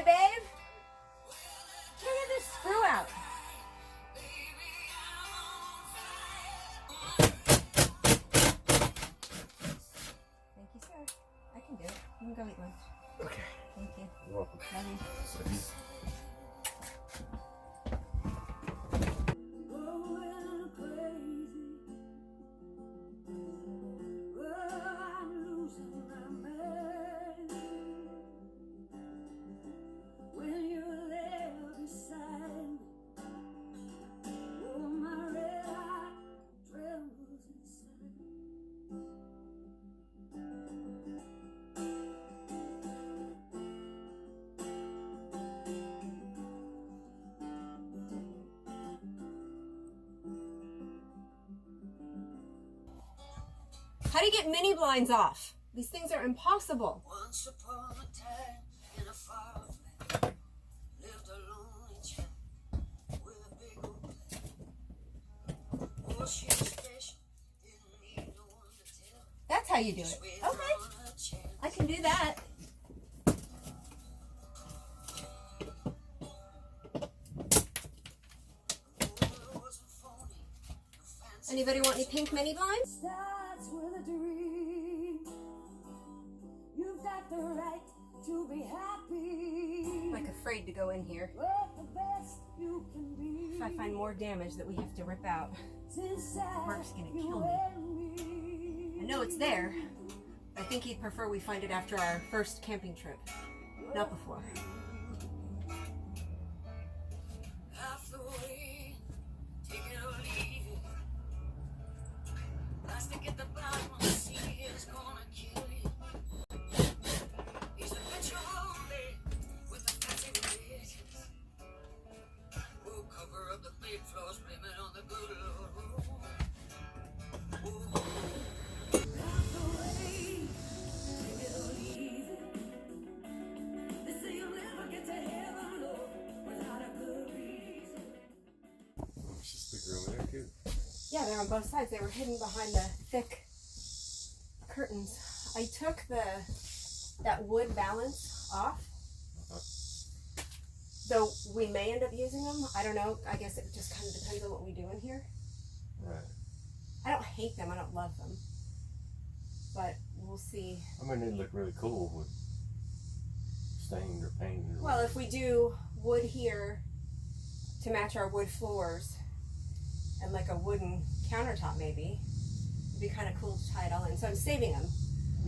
Hey, babe. Can't get this screw out. Thank you, sir. I can do it. You can go eat lunch. Okay. Thank you. You're welcome. Love you. Love you. How do you get mini blinds off? These things are impossible. Once upon a time in a far off land lived a lonely chap with a big old plan. Oh, she was special, didn't need no one to tell. That's how you do it. Okay. I can do that. Anybody want any pink mini blinds? Starts with a dream. You've got the right to be happy. I'm like afraid to go in here. But the best you can be. If I find more damage that we have to rip out, Mark's gonna kill me. I know it's there. I think he'd prefer we find it after our first camping trip, not before. Half the way, take it or leave it. Plastic at the bottom of the sea is gonna kill you. He's a petrol homie with the fancy ways. We'll cover up the big flaws, blame it on the good Lord. Half the way, take it or leave it. They say you'll never get to heaven, Lord, without a good reason. There's a speaker over there too. Yeah, they're on both sides. They were hidden behind the thick curtains. I took that wood balance off. So we may end up using them. I don't know. I guess it just kind of depends on what we do in here. Right. I don't hate them. I don't love them. But we'll see. I mean, they look really cool with stained or painted. Or Well, if we do wood here to match our wood floors and like a wooden countertop maybe, it'd be kind of cool to tie it all in. So I'm saving them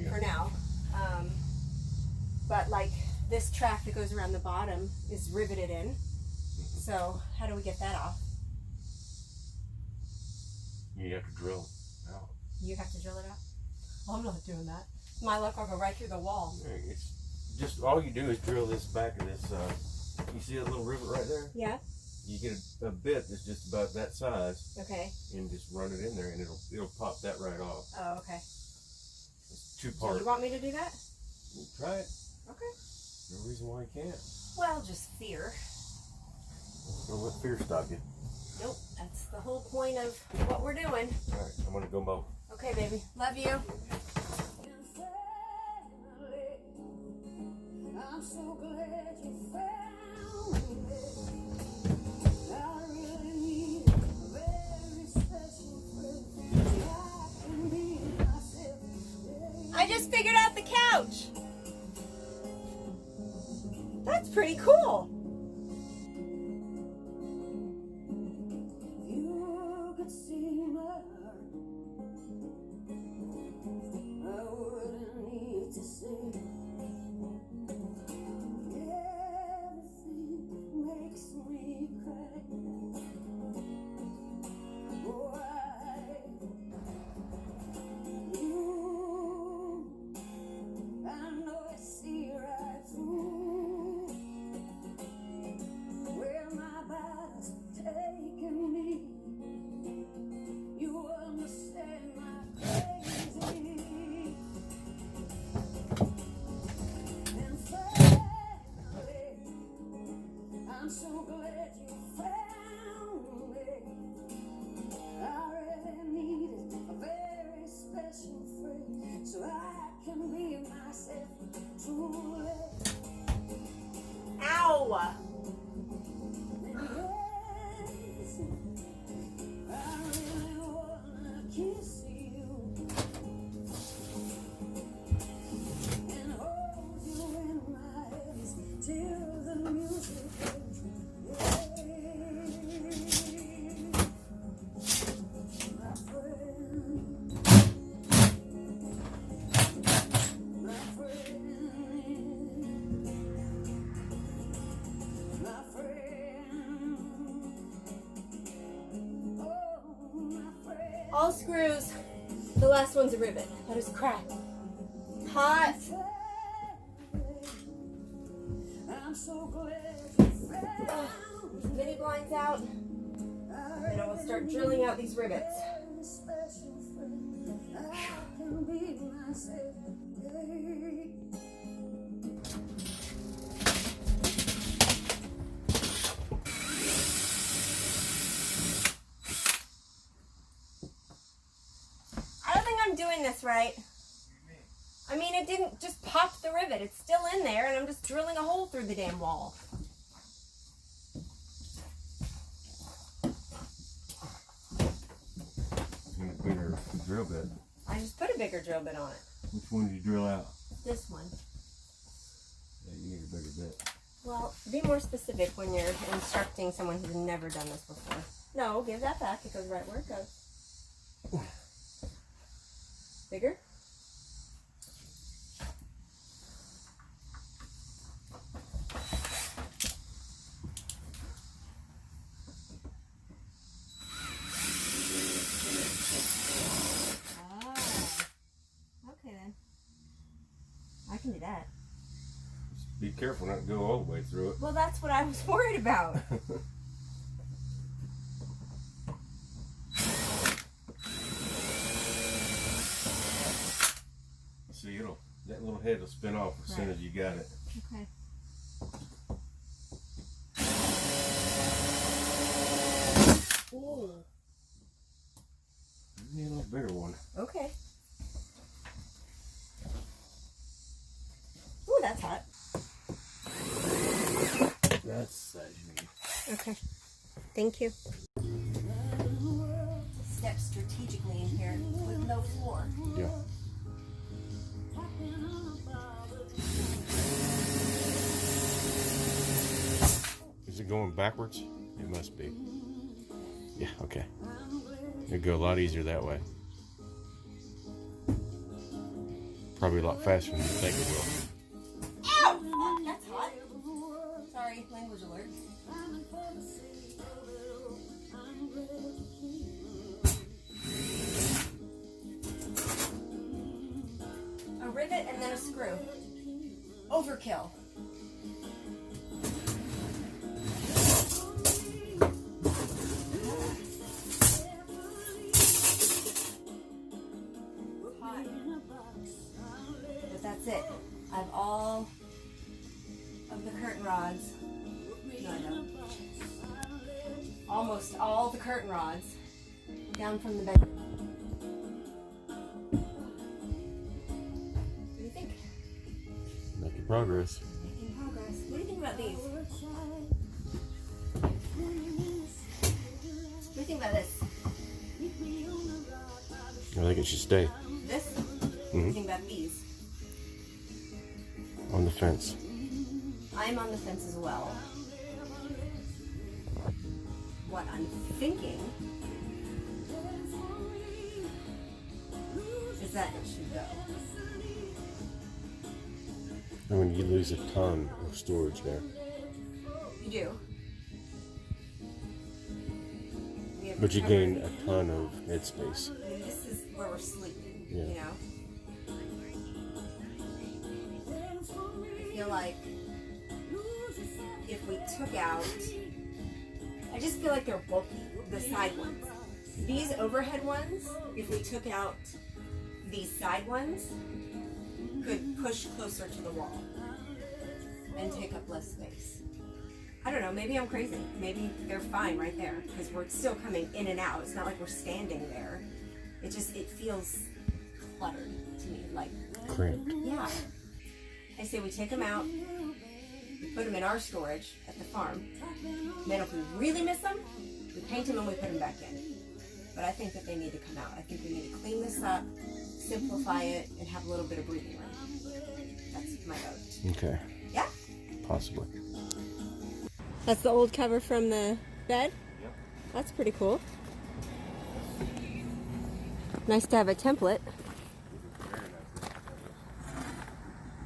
for now. But like this track that goes around the bottom is riveted in. So how do we get that off? You have to drill out. You have to drill it out? Well, I'm not doing that. My luck, I'll go right through the wall. It's just all you do is drill this back of this. You see that little rivet right there? Yeah. You get a bit that's just about that size, Okay. and just run it in there, and it'll pop that right off. Oh, okay. It's two Do part. you want me to do that? Try it. Okay. No reason why you can't. Well, just fear. Don't let fear stop you. Nope. That's the whole point of what we're doing. All right, I'm gonna go mow. Okay, baby. Love you. I'm so glad you found me. I really need a very special friend. I can be myself. I just figured out the couch. That's pretty cool. You could see my heart. I wouldn't need to say. Everything makes me cry. Why? You, I know I see right through where my body's taking me. You understand my crazy. And finally, I'm so glad you found me. I really needed a very special friend, so I can be myself truly. All screws. The last one's a rivet. That is crap. Hot. Mini blinds out. And I will start drilling out these rivets. I don't think I'm doing this right. I mean, it didn't just pop the rivet. It's still in there, and I'm just drilling a hole through the damn wall. And a bigger drill bit. I just put a bigger drill bit on it. Which one did you drill out? This one. Yeah, you need a bigger bit. Well, be more specific when you're instructing someone who's never done this before. No, give that back. It goes right where it goes. Bigger? Okay then. I can do that. Just be careful not to go all the way through it. Well, that's what I was worried about. See, that little head will spin off as soon as you got it. Okay. Ooh. You need a little bigger one. Okay. Ooh, that's hot. That's the size you need. Okay. Thank you. Step strategically in here with no floor. Yeah. Is it going backwards? It must be. Yeah, okay. It'd go a lot easier that way. Probably a lot faster than you think it will. Ow! That's hot. Sorry, language alert. A rivet and then a screw. Overkill. Hot. But that's it. I have all of the curtain rods. No, I don't. Almost all the curtain rods down from the bed. What do you think? Making progress. Making progress. What do you think about these? What do you think about this? I think it should stay This? What do you think about these? on the fence. I'm on the fence as well. What I'm thinking is that it should go. I mean, you lose a ton of storage there. You do. We have But you recovered- gain a ton of headspace. I mean, this is where we're sleeping, Yeah. you know? I feel like if we took out, I just feel like they're bulky, the side ones. These overhead ones, if we took out these side ones, could push closer to the wall and take up less space. I don't know, maybe I'm crazy. Maybe they're fine right there because we're still coming in and out. It's not like we're standing there. It feels cluttered to me, like, Cramped. yeah. I say we take them out, we put them in our storage at the farm. Then if we really miss them, we paint them and we put them back in. But I think that they need to come out. I think we need to clean this up, simplify it, and have a little bit of breathing room. That's my vote. Okay. Yeah? Possibly. That's the old cover from the bed? Yep. That's pretty cool. Nice to have a template.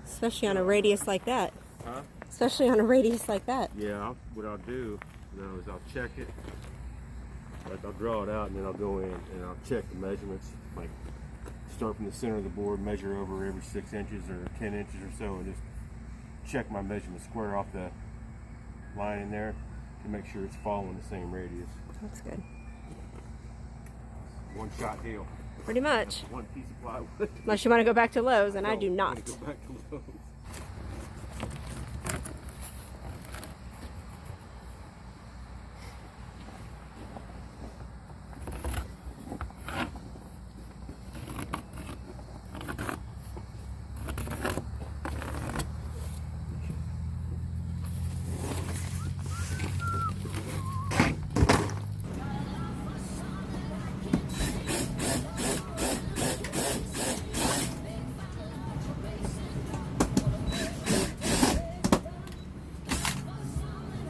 Especially on a radius like that. Huh? Especially on a radius like that. Yeah, what I'll do now is I'll check it. Like I'll draw it out and then I'll go in and I'll check the measurements. Like start from the center of the board, measure over every 6 inches or 10 inches or so, and just check my measurement square off the line in there to make sure it's following the same radius. That's good. One shot deal. Pretty much. One piece of plywood. Unless you want to go back to Lowe's, and I do not. I'm gonna go back to Lowe's.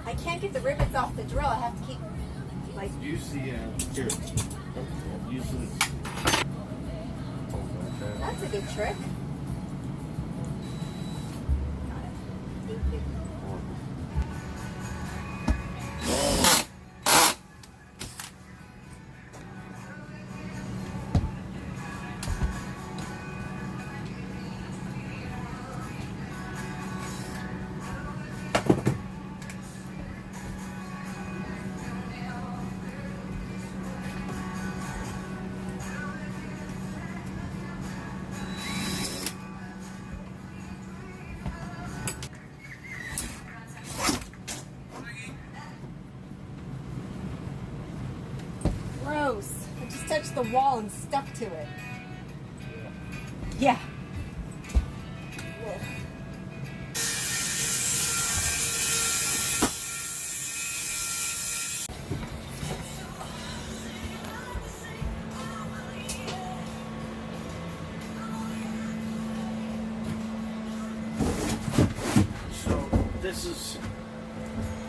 I can't get the rivets off the drill. I have to keep, like... Use the, here. Use this. That's a good trick. Got it. Thank you. Gross. I just touched the wall and stuck to it. Yeah. Ugh. So this is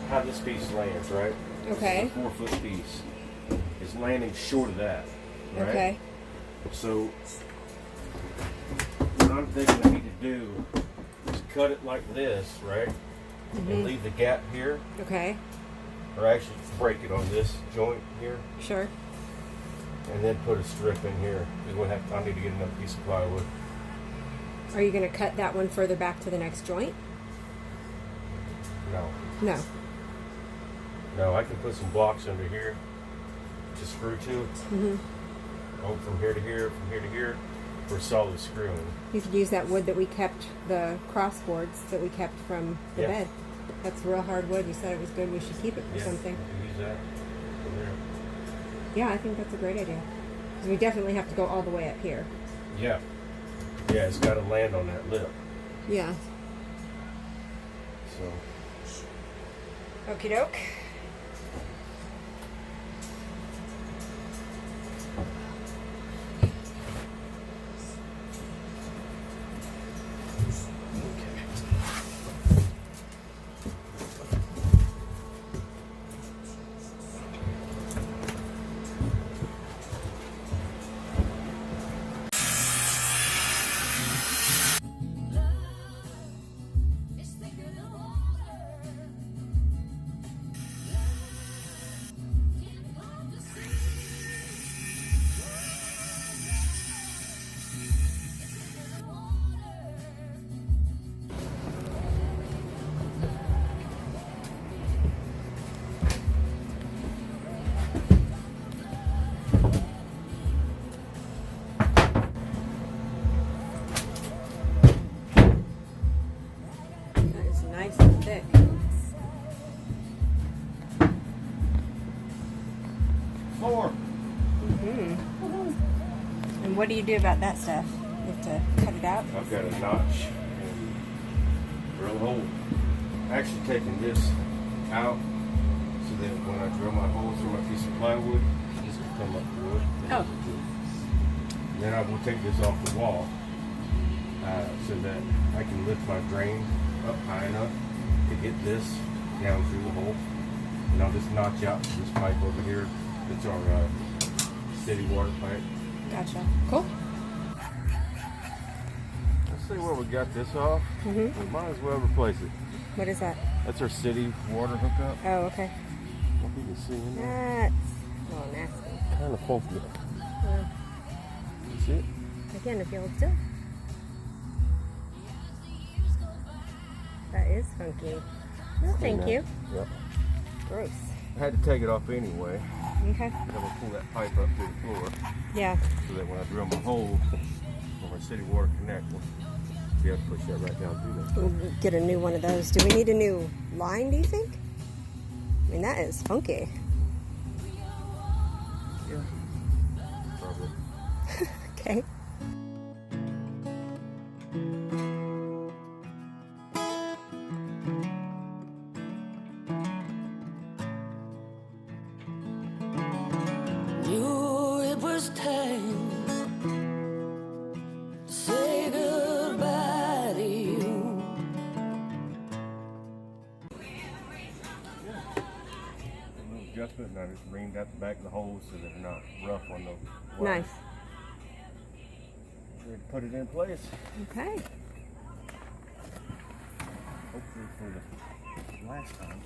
how this piece lands, right? Okay. This is a 4-foot piece. It's landing short of that, right? Okay. So what I'm thinking I need to do is cut it like this, right? And leave the gap here, Okay. or actually break it on this joint here, Sure. and then put a strip in here. Because I need to get another piece of plywood. Are you going to cut that one further back to the next joint? No, No. no, I can put some blocks under here to screw to. Oh, from here to here, from here to here, for solid screwing. You could use that wood that we kept, the crossboards that we kept from the Yeah. bed. That's real hard wood. You said it was good. We should keep it for something. I can use that from there. Yeah, I think that's a great idea. Because we definitely have to go all the way up here. Yeah. Yeah, it's got to land on that lip. Yeah. So. Okie doke. Thick. Floor. And what do you do about that stuff? You have to cut it out? I've got a notch and drill a hole. actually taking this out so that when I drill my holes through my piece of plywood, this will come up through it. Oh. And then I will take this off the wall so that I can lift my drain up high enough to get this down through the hole. And I'll just notch out this pipe over here. It's our city water pipe. Gotcha. Cool. Let's see where we got this off. We might as well replace it. What is that? That's our city water hookup. Oh, okay. I hope you can see in there. That's a little nasty. Kind of funky. You see it? Again, if you hold still. That is funky. No, thank you. Yep. Gross. I had to take it off anyway. Okay. I'm gonna pull that pipe up through the floor Yeah. so that when I drill my hole for my city water connect, we'll be able to push that right down through there. We'll get a new one of those. Do we need a new line, do you think? I mean, that is funky. Yeah. Probably. Okay. Knew it was time to say goodbye to you. A little adjustment, and I just reamed out the back of the holes so that they're not rough on the wires. Nice. Ready to put it in place. Okay. Hopefully for the last time.